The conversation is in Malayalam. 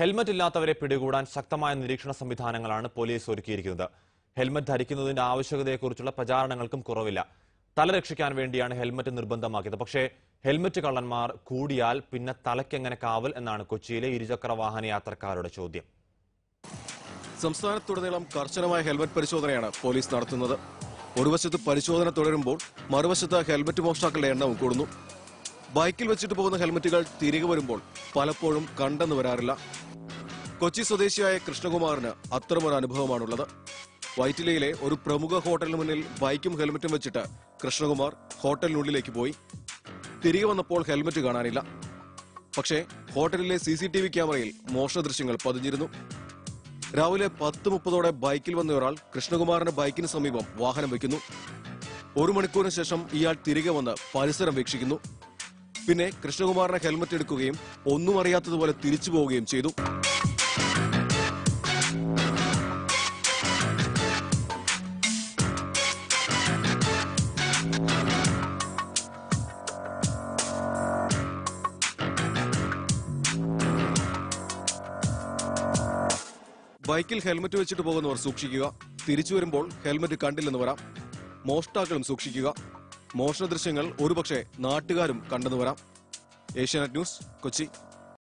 ഹെൽമറ്റ് ഇല്ലാത്തവരെ പിടികൂടാൻ ശക്തമായ നിരീക്ഷണ സംവിധാനങ്ങളാണ് പോലീസ് ഒരുക്കിയിരിക്കുന്നത്. ഹെൽമറ്റ് ധരിക്കുന്നതിന്റെ ആവശ്യകതയെക്കുറിച്ചുള്ള പ്രചാരണങ്ങൾക്കും കുറവില്ല. തല രക്ഷിക്കാൻ വേണ്ടിയാണ് ഹെൽമറ്റ് നിർബന്ധമാക്കിയത്. പക്ഷേ ഹെൽമറ്റ് കള്ളന്മാർ കൂടിയാൽ പിന്നെ തലയ്ക്കെങ്ങനെ കാവൽ എന്നാണ് കൊച്ചിയിലെ ഇരുചക്ര വാഹന യാത്രക്കാരുടെ ചോദ്യം. സംസ്ഥാനത്തുടനീളം കർശനമായ ഹെൽമറ്റ് പരിശോധനയാണ് പോലീസ് നടത്തുന്നത്. ഒരു വശത്ത് പരിശോധന തുടരുമ്പോൾ മറുവശത്ത് ഹെൽമറ്റ് മോഷ്ടാക്കളുടെ എണ്ണവും കൂടുന്നു. ബൈക്കിൽ വെച്ചിട്ട് പോകുന്ന ഹെൽമറ്റുകൾ തിരികെ വരുമ്പോൾ പലപ്പോഴും കണ്ടെന്നു വരാറില്ല. കൊച്ചി സ്വദേശിയായ കൃഷ്ണകുമാറിന് അത്തരമൊരു അനുഭവമാണുള്ളത്. വൈറ്റിലയിലെ ഒരു പ്രമുഖ ഹോട്ടലിന് മുന്നിൽ ബൈക്കും ഹെൽമറ്റും വെച്ചിട്ട് കൃഷ്ണകുമാർ ഹോട്ടലിനുള്ളിലേക്ക് പോയി. തിരികെ വന്നപ്പോൾ ഹെൽമറ്റ് കാണാനില്ല. പക്ഷേ ഹോട്ടലിലെ CCTV ക്യാമറയിൽ മോഷണ ദൃശ്യങ്ങൾ പതിഞ്ഞിരുന്നു. രാവിലെ 10:30 ബൈക്കിൽ വന്ന ഒരാൾ കൃഷ്ണകുമാറിന്റെ ബൈക്കിന് സമീപം വാഹനം വയ്ക്കുന്നു. 1 മണിക്കൂറിന് ശേഷം ഇയാൾ തിരികെ വന്ന് പരിസരം വീക്ഷിക്കുന്നു. പിന്നെ കൃഷ്ണകുമാറിന്റെ ഹെൽമറ്റ് എടുക്കുകയും ഒന്നും അറിയാത്തതുപോലെ തിരിച്ചു പോവുകയും ചെയ്തു. ബൈക്കിൽ ഹെൽമറ്റ് വെച്ചിട്ട് പോകുന്നവർ സൂക്ഷിക്കുക. തിരിച്ചു വരുമ്പോൾ ഹെൽമറ്റ് കണ്ടില്ലെന്ന് വരാം. മോഷ്ടാക്കളും സൂക്ഷിക്കുക. മോഷണ ദൃശ്യങ്ങൾ ഒരുപക്ഷെ നാട്ടുകാരും കണ്ടെന്ന് വരാം. ഏഷ്യാനെറ്റ് ന്യൂസ്, കൊച്ചി.